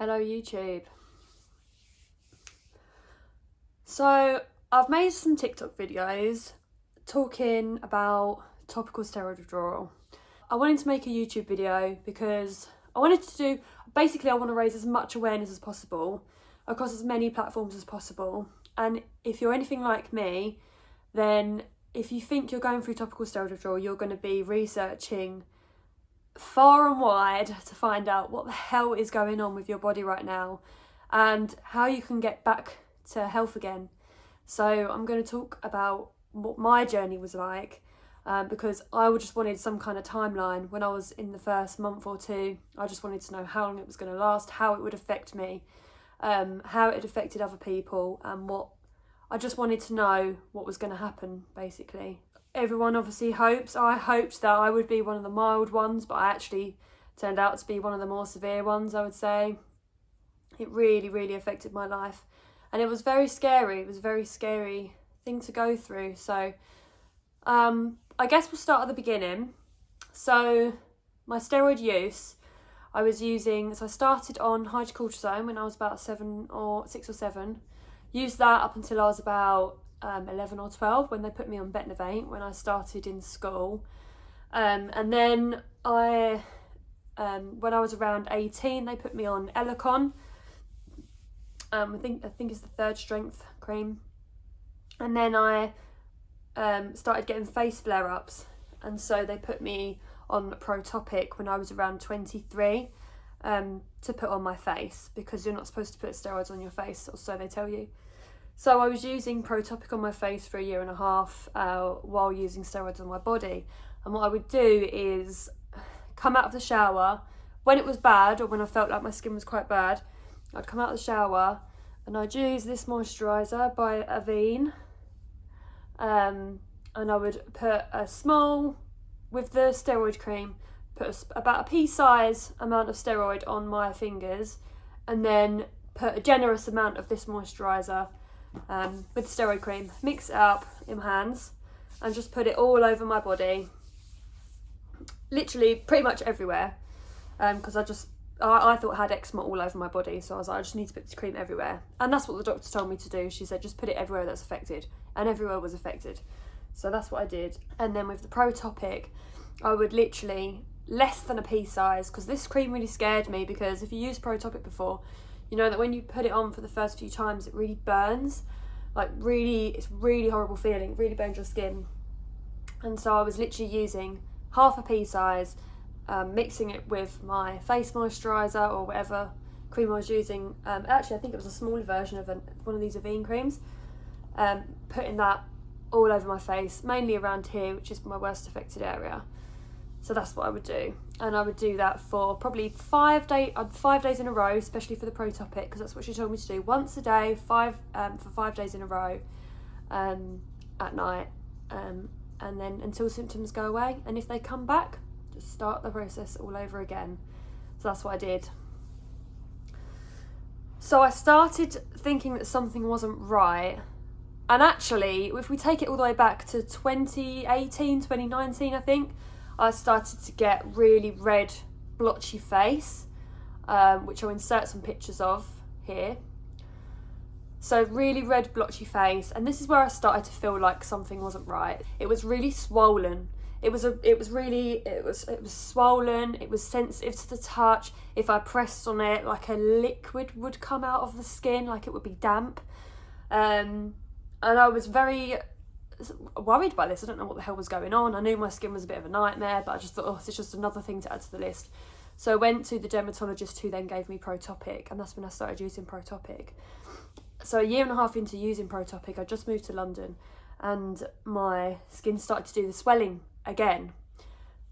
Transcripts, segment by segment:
Hello YouTube. So I've made some TikTok videos talking about topical steroid withdrawal. I wanted to make a YouTube video because I want to raise as much awareness as possible across as many platforms as possible. And if you're anything like me, then if you think you're going through topical steroid withdrawal, you're going to be researching far and wide to find out what the hell is going on with your body right now and how you can get back to health again. So I'm going to talk about what my journey was like, because I just wanted some kind of timeline. When I was in the first month or two, I just wanted to know how long it was going to last, how it would affect me, how it affected other people, and I just wanted to know what was going to happen, basically. Everyone obviously hopes. I hoped that I would be one of the mild ones, but I actually turned out to be one of the more severe ones, I would say. It really, really affected my life. And it was very scary. It was a very scary thing to go through. So I guess we'll start at the beginning. So my steroid use, I started on hydrocortisone when I was about 6 or 7. Used that up until I was about 11 or 12 when they put me on Betnevate when I started in school. And then when I was around 18, they put me on Ellicon. I think it's the 3rd strength cream. And then I started getting face flare-ups, and so they put me on Protopic when I was around 23 to put on my face, because you're not supposed to put steroids on your face, or so they tell you. So I was using Protopic on my face for 1.5 years while using steroids on my body. And what I would do is come out of the shower when it was bad, or when I felt like my skin was quite bad. I'd come out of the shower and I'd use this moisturiser by Avene, and I would put a small, with the steroid cream, put about a pea-size amount of steroid on my fingers, and then put a generous amount of this moisturiser with the steroid cream, mix it up in my hands, and just put it all over my body, literally pretty much everywhere, because I thought I had eczema all over my body, so I was like, I just need to put this cream everywhere. And that's what the doctor told me to do. She said just put it everywhere that's affected, and everywhere was affected, so that's what I did. And then with the Protopic, I would literally less than a pea size, because this cream really scared me, because if you used Protopic before, you know that when you put it on for the first few times, it really burns. It's really horrible feeling. It really burns your skin. And so I was literally using half a pea size, mixing it with my face moisturiser or whatever cream I was using. Actually, I think it was a smaller version of one of these Avene creams. Putting that all over my face, mainly around here, which is my worst affected area. So that's what I would do, and I would do that for probably 5 days in a row, especially for the Protopic, because that's what she told me to do, once a day, for 5 days in a row, at night, and then until symptoms go away, and if they come back, just start the process all over again. So that's what I did. So I started thinking that something wasn't right, and actually, if we take it all the way back to 2018, 2019, I think, I started to get really red, blotchy face, which I'll insert some pictures of here. So really red, blotchy face, and this is where I started to feel like something wasn't right. It was really swollen. It was swollen. It was sensitive to the touch. If I pressed on it, like a liquid would come out of the skin, like it would be damp. And I was very worried by this. I don't know what the hell was going on. I knew my skin was a bit of a nightmare, but I just thought, oh, it's just another thing to add to the list. So I went to the dermatologist, who then gave me Protopic, and that's when I started using Protopic. So 1.5 years into using Protopic, I just moved to London, and my skin started to do the swelling again.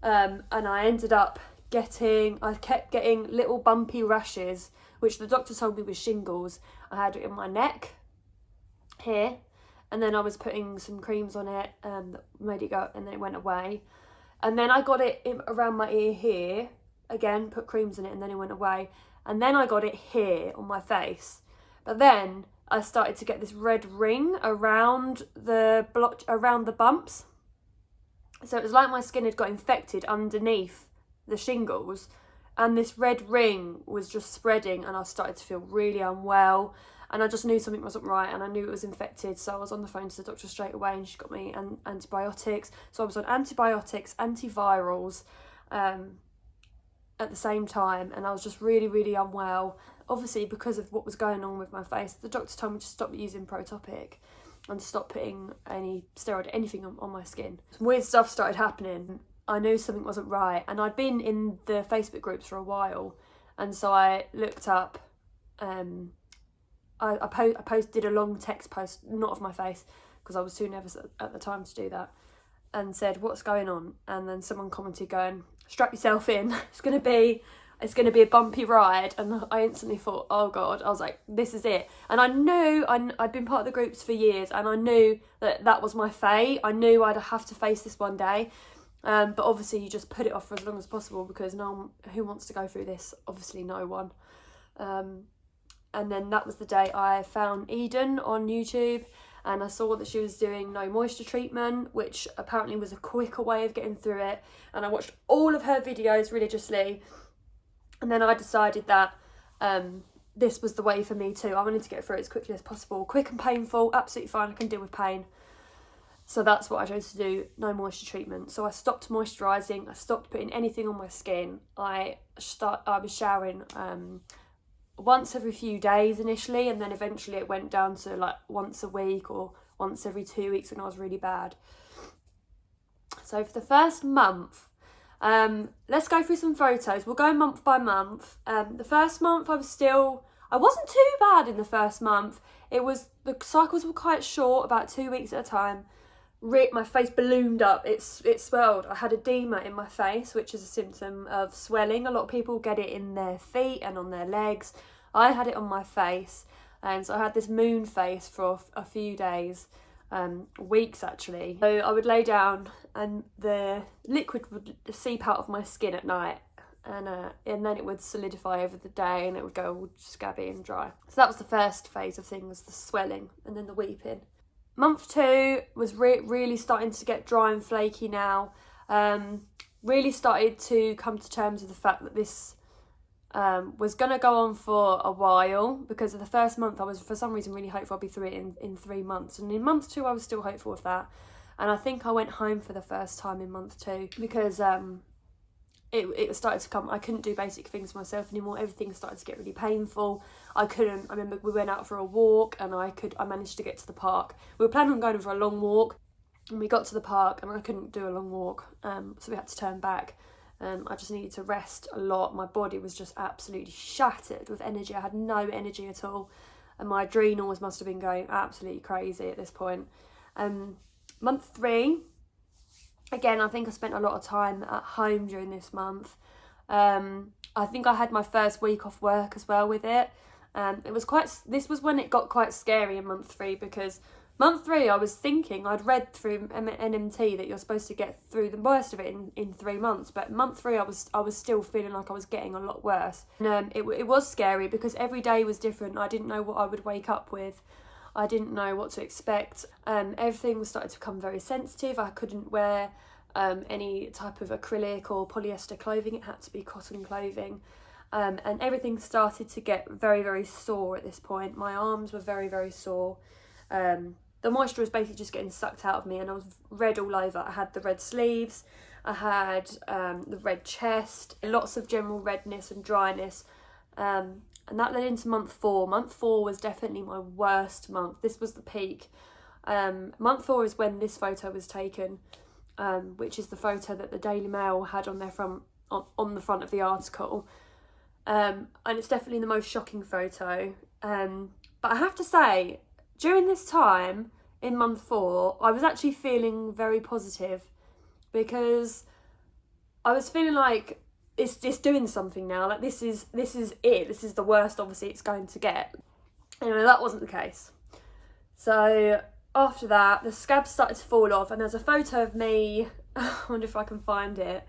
And I ended up I kept getting little bumpy rashes, which the doctor told me was shingles. I had it in my neck here, and then I was putting some creams on it that made it go, and then it went away. And then I got it around my ear here, again, put creams in it, and then it went away. And then I got it here on my face. But then I started to get this red ring around the bumps. So it was like my skin had got infected underneath the shingles, and this red ring was just spreading, and I started to feel really unwell, and I just knew something wasn't right, and I knew it was infected. So I was on the phone to the doctor straight away, and she got me antibiotics. So I was on antibiotics, antivirals at the same time, and I was just really, really unwell. Obviously, because of what was going on with my face, the doctor told me to stop using Topic and stop putting any steroid, anything on my skin. Some weird stuff started happening. I knew something wasn't right, and I'd been in the Facebook groups for a while, and so I looked up, I posted a long text post, not of my face, because I was too nervous at the time to do that, and said, what's going on? And then someone commented going, strap yourself in, it's gonna be a bumpy ride. And I instantly thought, oh God, I was like, this is it. And I knew, I'd been part of the groups for years, and I knew that was my fate. I knew I'd have to face this one day. But obviously you just put it off for as long as possible, because no one, who wants to go through this? Obviously no one. And then that was the day I found Eden on YouTube, and I saw that she was doing no moisture treatment, which apparently was a quicker way of getting through it. And I watched all of her videos religiously, and then I decided that this was the way for me too. I wanted to get through it as quickly as possible. Quick and painful, absolutely fine, I can deal with pain. So that's what I chose to do, no moisture treatment. So I stopped moisturising, I stopped putting anything on my skin. I was showering once every few days initially, and then eventually it went down to like once a week or once every 2 weeks when I was really bad. So for the first month, let's go through some photos. We'll go month by month. The first month I wasn't too bad in the first month. The cycles were quite short, about 2 weeks at a time. My face ballooned up, it swelled. I had edema in my face, which is a symptom of swelling. A lot of people get it in their feet and on their legs. I had it on my face, and so I had this moon face for a few days, weeks actually. So I would lay down and the liquid would seep out of my skin at night, and then it would solidify over the day, and it would go all scabby and dry. So that was the first phase of things, the swelling and then the weeping. Month 2 was really starting to get dry and flaky now. Really started to come to terms with the fact that this was going to go on for a while, because of the first month I was for some reason really hopeful I'd be through it in 3 months. And in month 2 I was still hopeful of that. And I think I went home for the first time in month 2 because it started to come. I couldn't do basic things myself anymore. Everything started to get really painful. I remember we went out for a walk, and I managed to get to the park. We were planning on going for a long walk, and we got to the park and I couldn't do a long walk, so we had to turn back. I just needed to rest a lot. My body was just absolutely shattered with energy. I had no energy at all, and my adrenals must have been going absolutely crazy at this point. Month 3, again, I think I spent a lot of time at home during this month. I think I had my first week off work as well with it. This was when it got quite scary in month 3, because month 3 I was thinking, I'd read through NMT that you're supposed to get through the worst of it in 3 months, but month 3 I was still feeling like I was getting a lot worse. And it was scary because every day was different. I didn't know what I would wake up with. I didn't know what to expect. Everything was starting to become very sensitive. I couldn't wear any type of acrylic or polyester clothing. It had to be cotton clothing. And everything started to get very, very sore at this point. My arms were very, very sore. The moisture was basically just getting sucked out of me, and I was red all over. I had the red sleeves, I had the red chest, lots of general redness and dryness. And that led into month 4. Month 4 was definitely my worst month. This was the peak. Month 4 is when this photo was taken, which is the photo that the Daily Mail had on their on the front of the article. And it's definitely the most shocking photo. But I have to say, during this time in month 4, I was actually feeling very positive, because I was feeling like it's doing something now. Like this is it. This is the worst, obviously, it's going to get. Anyway, that wasn't the case. So after that, the scabs started to fall off, and there's a photo of me. I wonder if I can find it.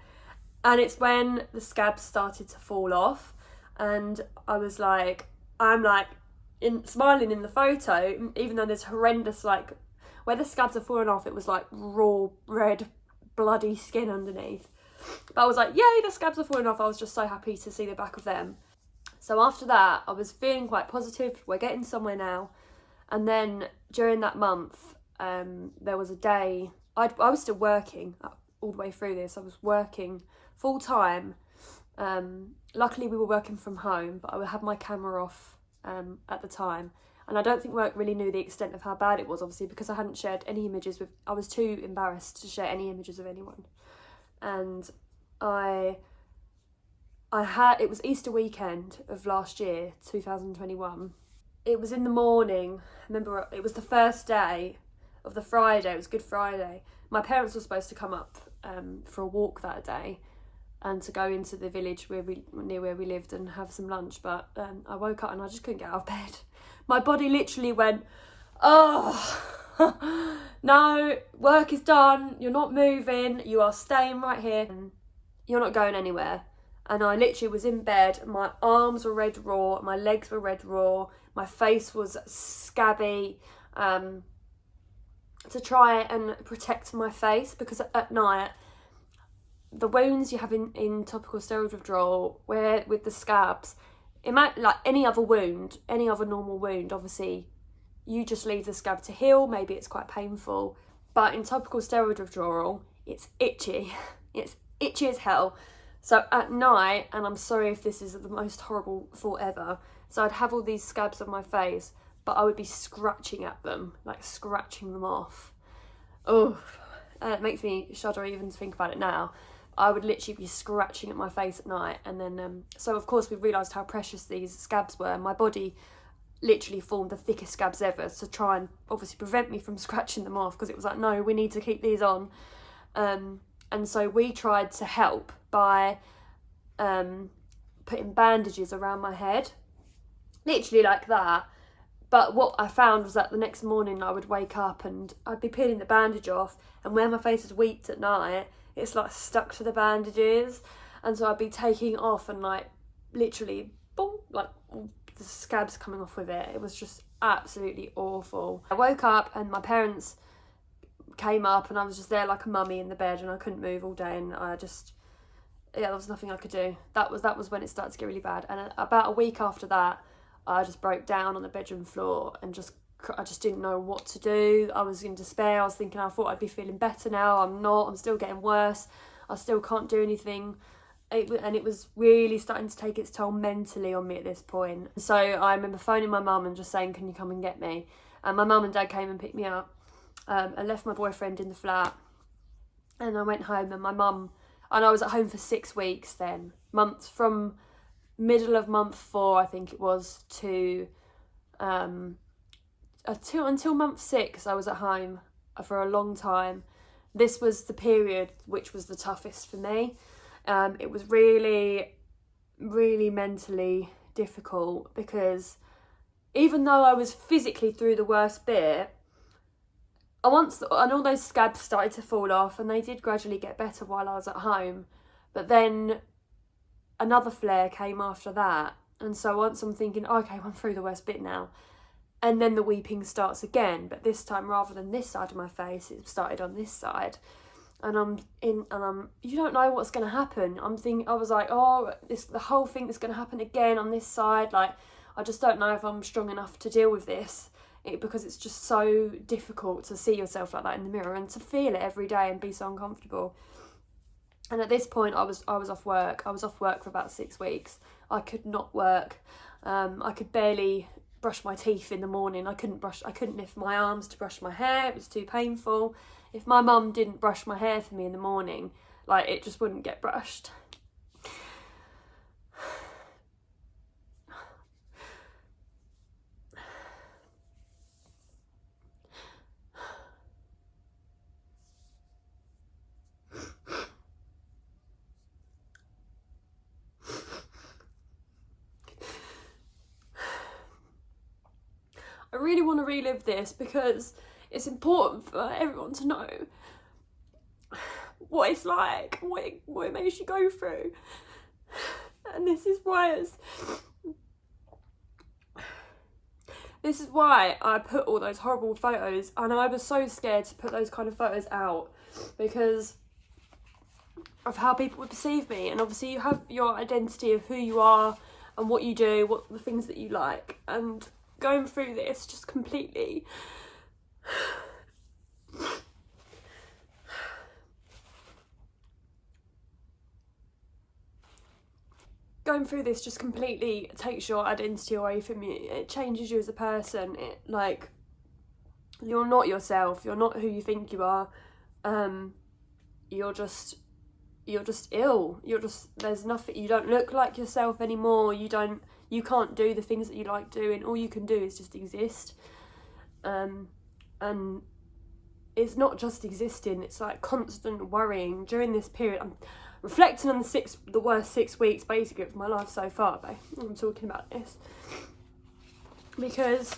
And it's when the scabs started to fall off, and I'm smiling in the photo, even though there's horrendous, like, where the scabs are falling off, it was like raw, red, bloody skin underneath. But I was like, yay, the scabs are falling off. I was just so happy to see the back of them. So after that, I was feeling quite positive. We're getting somewhere now. And then during that month, there was a day, I was still working all the way through this. I was working full time. Luckily we were working from home, but I had my camera off at the time. And I don't think work really knew the extent of how bad it was, obviously, because I hadn't shared any images with, I was too embarrassed to share any images with anyone. And it was Easter weekend of last year, 2021. It was in the morning. I remember it was the first day of the Friday. It was Good Friday. My parents were supposed to come up for a walk that day and to go into the village near where we lived and have some lunch. But I woke up and I just couldn't get out of bed. My body literally went, oh, no, work is done. You're not moving. You are staying right here. You're not going anywhere. And I literally was in bed. My arms were red raw. My legs were red raw. My face was scabby. To try and protect my face, because at night, the wounds you have in topical steroid withdrawal, where with the scabs, it might, like any other wound, any other normal wound, obviously, you just leave the scab to heal. Maybe it's quite painful. But in topical steroid withdrawal, it's itchy. It's itchy as hell. So at night, and I'm sorry if this is the most horrible thought ever, so I'd have all these scabs on my face, but I would be scratching at them, like scratching them off. Oh, it makes me shudder even to think about it now. I would literally be scratching at my face at night. And then, so of course we realised how precious these scabs were. My body literally formed the thickest scabs ever to try and obviously prevent me from scratching them off, because it was like, no, we need to keep these on. And so we tried to help by putting bandages around my head, literally like that. But what I found was that the next morning I would wake up and I'd be peeling the bandage off, and where my face is weeped at night, it's like stuck to the bandages. And so I'd be taking it off and like literally, boom, like the scabs coming off with it. It was just absolutely awful. I woke up and my parents came up and I was just there like a mummy in the bed, and I couldn't move all day, and I just, yeah, there was nothing I could do. That was when it started to get really bad. And about a week after that, I just broke down on the bedroom floor and I just didn't know what to do. I was in despair. I was thinking, I thought I'd be feeling better now. I'm not. I'm still getting worse. I still can't do anything. And it was really starting to take its toll mentally on me at this point. So I remember phoning my mum and just saying, can you come and get me? And my mum and dad came and picked me up. I left my boyfriend in the flat, and I went home, and my mum, and I was at home for 6 weeks then, months from middle of month 4, I think it was, to until month 6 I was at home for a long time. This was the period which was the toughest for me. It was really, really mentally difficult, because even though I was physically through the worst bit, and all those scabs started to fall off, and they did gradually get better while I was at home, but then another flare came after that. And so once I'm thinking, okay, I'm through the worst bit now, and then the weeping starts again, but this time, rather than this side of my face, it started on this side. And you don't know what's going to happen. I was like, oh, the whole thing is going to happen again on this side. Like, I just don't know if I'm strong enough to deal with this. Because it's just so difficult to see yourself like that in the mirror and to feel it every day and be so uncomfortable. And at this point, I was off work. I was off work for about 6 weeks. I could not work. I could barely brush my teeth in the morning. I couldn't lift my arms to brush my hair. It was too painful. If my mum didn't brush my hair for me in the morning, like, it just wouldn't get brushed. I really want to relive this, because it's important for everyone to know what it's like, what it makes you go through. And this is why I put all those horrible photos, and I was so scared to put those kind of photos out, because of how people would perceive me. And obviously you have your identity of who you are and what you do, what the things that you like. And going through this just completely takes your identity away from you. It changes you as a person. It, like, you're not yourself, you're not who you think you are. You're just ill. There's nothing, you don't look like yourself anymore. You can't do the things that you like doing. All you can do is just exist. And it's not just existing, it's like constant worrying during this period. I'm reflecting on the worst 6 weeks basically of my life so far, but I'm talking about this because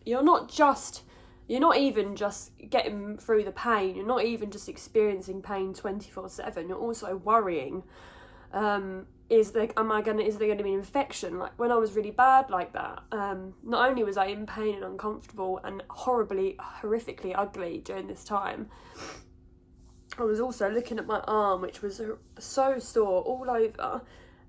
you're not even just getting through the pain, you're not even just experiencing pain 24/7, you're also worrying, is there going to be an infection? Like when I was really bad like that, not only was I in pain and uncomfortable and horrifically ugly during this time, I was also looking at my arm, which was so sore all over,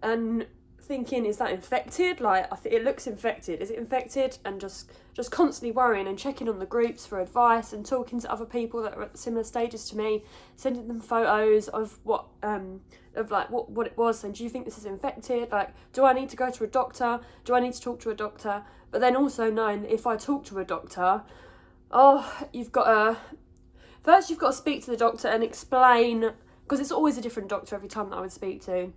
and thinking, is that infected? Like, it looks infected. Is it infected? And just constantly worrying and checking on the groups for advice and talking to other people that are at similar stages to me, sending them photos of what it was, and do you think this is infected? Like, do I need to go to a doctor? Do I need to talk to a doctor? But then also knowing that if I talk to a doctor, you've got to speak to the doctor and explain, because it's always a different doctor every time that I would speak to.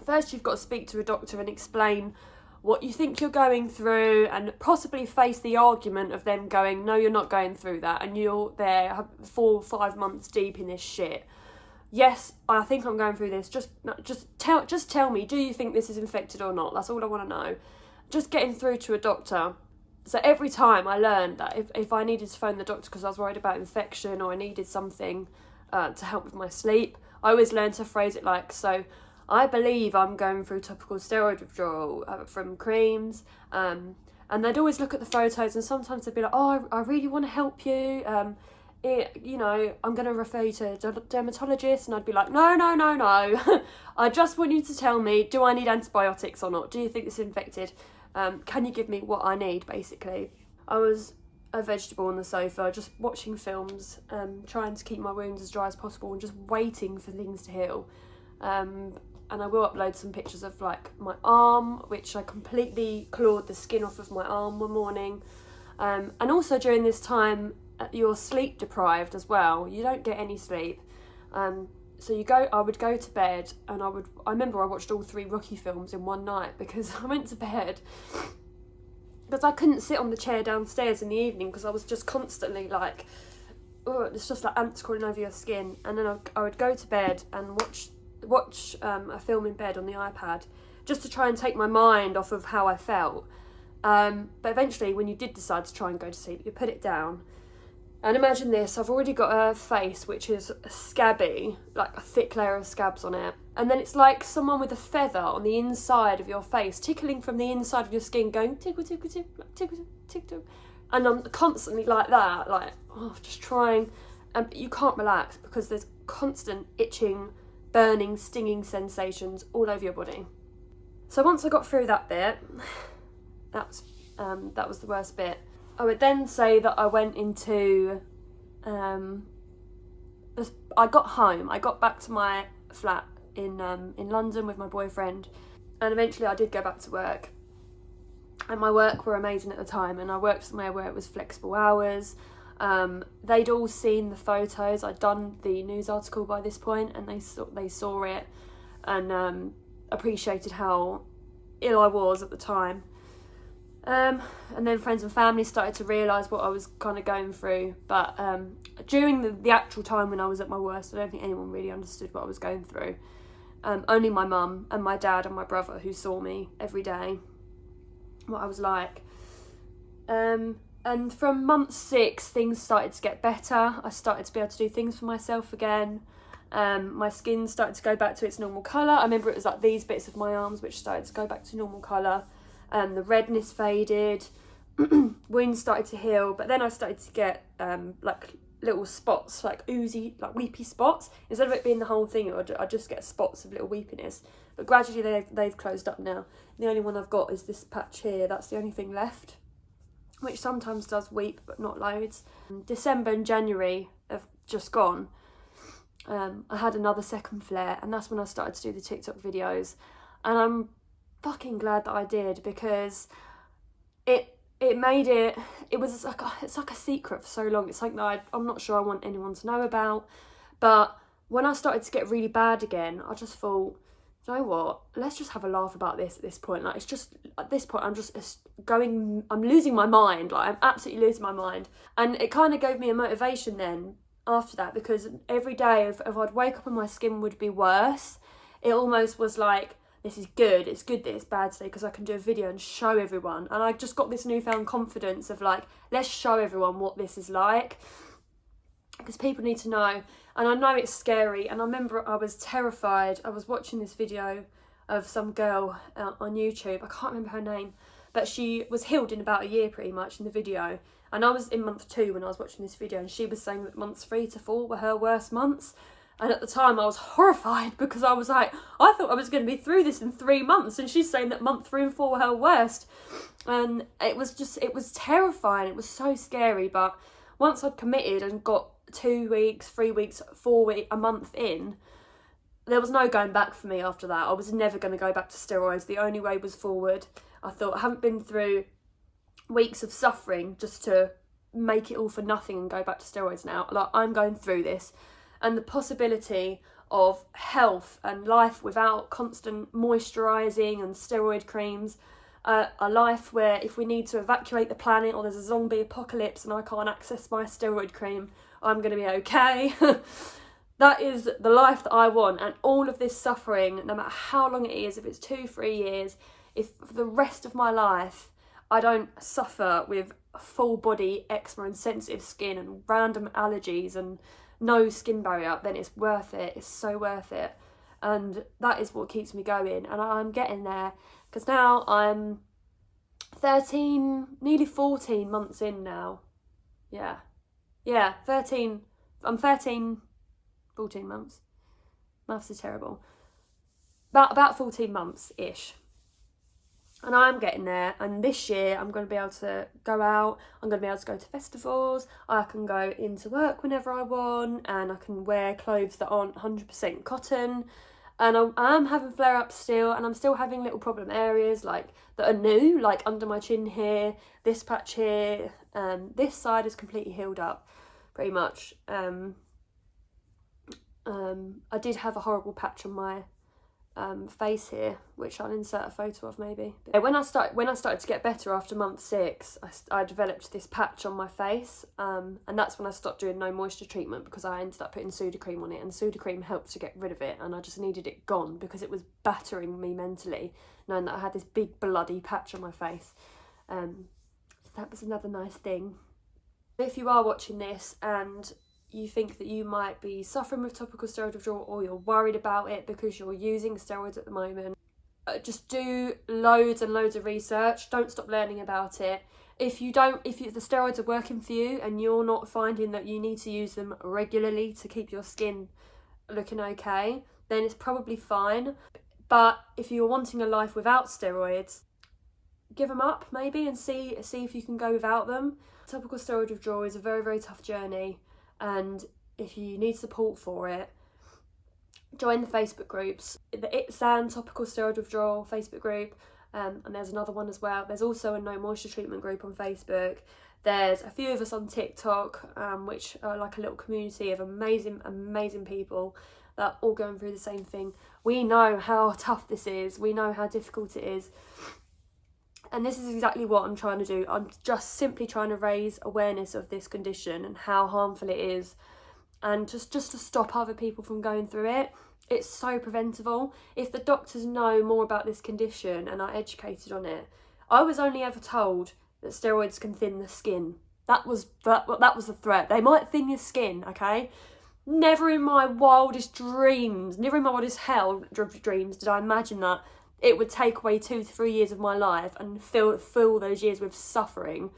First, you've got to speak to a doctor and explain what you think you're going through, and possibly face the argument of them going, no, you're not going through that, and you're there 4 or 5 months deep in this shit. Yes, I think I'm going through this. Just tell me, do you think this is infected or not? That's all I want to know. Just getting through to a doctor. So every time I learned that if I needed to phone the doctor because I was worried about infection or I needed something to help with my sleep, I always learned to phrase it like, so I believe I'm going through topical steroid withdrawal from creams, and they'd always look at the photos and sometimes they'd be like, oh, I really want to help you, I'm going to refer you to a dermatologist, and I'd be like, no, I just want you to tell me, do I need antibiotics or not? Do you think this is infected? Can you give me what I need, basically? I was a vegetable on the sofa, just watching films, trying to keep my wounds as dry as possible and just waiting for things to heal. And I will upload some pictures of like my arm, which I completely clawed the skin off of my arm one morning. And also during this time, you're sleep deprived as well. You don't get any sleep. So I would go to bed, and I remember I watched all 3 Rocky films in one night because I went to bed because I couldn't sit on the chair downstairs in the evening because I was just constantly like, oh, it's just like ants crawling over your skin. And then I would go to bed and watch a film in bed on the iPad just to try and take my mind off of how I felt. But eventually, when you did decide to try and go to sleep, you put it down. And imagine this, I've already got a face which is scabby, like a thick layer of scabs on it. And then it's like someone with a feather on the inside of your face, tickling from the inside of your skin, going tickle, tickle, tickle, tickle, tickle. And I'm constantly like that, like, just trying. And you can't relax because there's constant itching, burning, stinging sensations all over your body. So once I got through that bit, that was the worst bit. I would then say that I went into, I got back to my flat in London with my boyfriend, and eventually I did go back to work. And my work were amazing at the time, and I worked somewhere where it was flexible hours. They'd all seen the photos. I'd done the news article by this point, and they saw it and appreciated how ill I was at the time. And then friends and family started to realise what I was kind of going through. But during the actual time when I was at my worst, I don't think anyone really understood what I was going through. Only my mum and my dad and my brother, who saw me every day, what I was like. And from month 6, things started to get better. I started to be able to do things for myself again. My skin started to go back to its normal colour. I remember it was like these bits of my arms which started to go back to normal colour. The redness faded, wounds started to heal, but then I started to get like little spots, like oozy, like weepy spots. Instead of it being the whole thing, I just get spots of little weepiness. But gradually they've closed up now. The only one I've got is this patch here. That's the only thing left, which sometimes does weep, but not loads. December and January have just gone. I had another second flare, and that's when I started to do the TikTok videos. And I'm fucking glad that I did, because it made it was like it's like a secret for so long. It's something that I'm not sure I want anyone to know about. But when I started to get really bad again, I just thought, you know what, let's just have a laugh about this at this point. Like, it's just, at this point, I'm losing my mind. Like, I'm absolutely losing my mind. And it kind of gave me a motivation then after that, because every day if I'd wake up and my skin would be worse, it almost was like, this is good, it's good that it's bad today, because I can do a video and show everyone. And I just got this newfound confidence of like, let's show everyone what this is like, because people need to know. And I know it's scary, and I remember I was terrified. I was watching this video of some girl on YouTube, I can't remember her name, but she was healed in about a year pretty much in the video. And I was in month 2 when I was watching this video, and she was saying that months 3 to 4 were her worst months. And at the time I was horrified, because I was like, I thought I was going to be through this in 3 months, and she's saying that month 3 and 4 were her worst. And it was terrifying. It was so scary. But once I'd committed and got 2 weeks, 3 weeks, 4 weeks, a month in, there was no going back for me after that. I was never going to go back to steroids. The only way was forward. I thought, I haven't been through weeks of suffering just to make it all for nothing and go back to steroids now. Like, I'm going through this. And the possibility of health and life without constant moisturising and steroid creams, a life where if we need to evacuate the planet or there's a zombie apocalypse and I can't access my steroid cream, I'm going to be okay. That is the life that I want. And all of this suffering, no matter how long it is, if it's 2-3 years, if for the rest of my life I don't suffer with full body eczema and sensitive skin and random allergies and no skin barrier, then it's worth it. It's so worth it. And that is what keeps me going. And I'm getting there, because now I'm 13, nearly 14 months in now. Yeah, 13. I'm 13, 14 months. Maths is terrible. About 14 months-ish. And I'm getting there, and this year I'm going to be able to go out, I'm going to be able to go to festivals, I can go into work whenever I want, and I can wear clothes that aren't 100% cotton. And I'm having flare-ups still, and I'm still having little problem areas like that are new, like under my chin here, this patch here, this side is completely healed up, pretty much. I did have a horrible patch on my face here, which I'll insert a photo of maybe. When I started to get better after month 6, I developed this patch on my face, and that's when I stopped doing no moisture treatment, because I ended up putting Sudocrem on it, and Sudocrem helped to get rid of it, and I just needed it gone because it was battering me mentally, knowing that I had this big bloody patch on my face. So that was another nice thing. If you are watching this and you think that you might be suffering with topical steroid withdrawal, or you're worried about it because you're using steroids at the moment, just do loads and loads of research. Don't stop learning about it. If the steroids are working for you and you're not finding that you need to use them regularly to keep your skin looking okay, then it's probably fine. But if you're wanting a life without steroids, give them up maybe and see if you can go without them. Topical steroid withdrawal is a very, very tough journey. And if you need support for it, join the Facebook groups, the ITSAN Topical Steroid Withdrawal Facebook group, and there's another one as well. There's also a no moisture treatment group on Facebook. There's a few of us on TikTok, which are like a little community of amazing people that are all going through the same thing. We know how tough this is. We know how difficult it is. And this is exactly what I'm trying to do. I'm just simply trying to raise awareness of this condition and how harmful it is, and just to stop other people from going through it. It's so preventable. If the doctors know more about this condition and are educated on it. I was only ever told that steroids can thin the skin. That was the threat. They might thin your skin, okay? Never in my wildest dreams, never in my wildest hell dreams did I imagine that it would take away 2 to 3 years of my life and fill those years with suffering.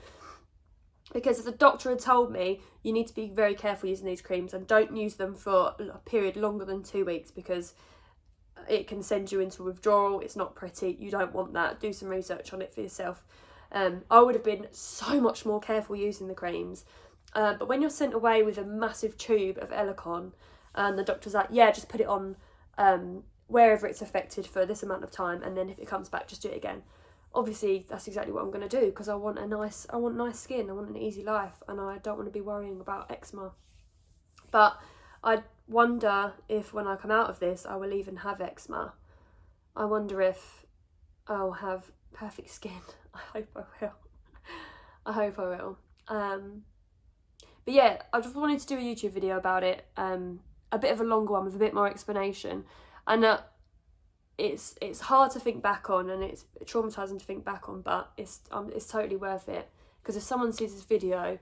Because if the doctor had told me you need to be very careful using these creams and don't use them for a period longer than 2 weeks because it can send you into withdrawal, it's not pretty, you don't want that, do some research on it for yourself. I would have been so much more careful using the creams. But when you're sent away with a massive tube of Elicon and the doctor's like, yeah, just put it on wherever it's affected for this amount of time, and then if it comes back, just do it again. Obviously, that's exactly what I'm going to do, because I want nice skin, I want an easy life, and I don't want to be worrying about eczema. But I wonder if when I come out of this, I will even have eczema. I wonder if I'll have perfect skin. I hope I will. I hope I will. But yeah, I just wanted to do a YouTube video about it, a bit of a longer one with a bit more explanation. And it's hard to think back on, and it's traumatising to think back on, but it's totally worth it. Because if someone sees this video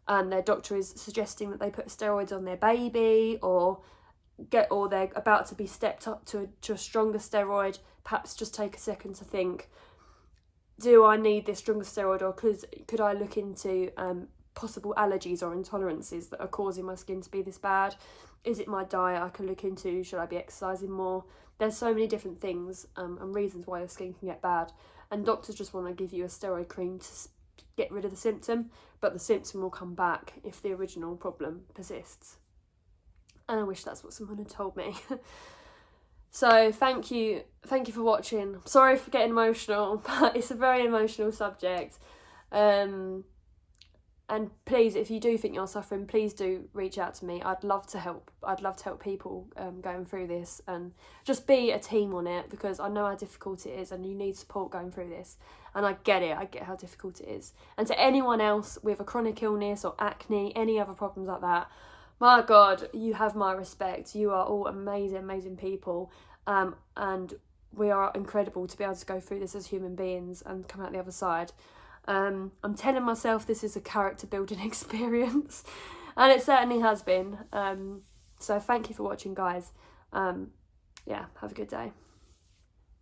and their doctor is suggesting that they put steroids on their baby, or they're about to be stepped up to a stronger steroid, perhaps just take a second to think, do I need this stronger steroid, or could I look into possible allergies or intolerances that are causing my skin to be this bad? Is it my diet I can look into? Should I be exercising more? There's so many different things and reasons why your skin can get bad, and doctors just want to give you a steroid cream to get rid of the symptom, but the symptom will come back if the original problem persists. And I wish that's what someone had told me. So thank you for watching. Sorry for getting emotional, but it's a very emotional subject. And please, if you do think you're suffering, please do reach out to me. I'd love to help. I'd love to help people going through this, and just be a team on it, because I know how difficult it is and you need support going through this. And I get it. I get how difficult it is. And to anyone else with a chronic illness or acne, any other problems like that, my God, you have my respect. You are all amazing, amazing people. And we are incredible to be able to go through this as human beings and come out the other side. I'm telling myself this is a character building experience, and it certainly has been. So thank you for watching, guys. Yeah, have a good day.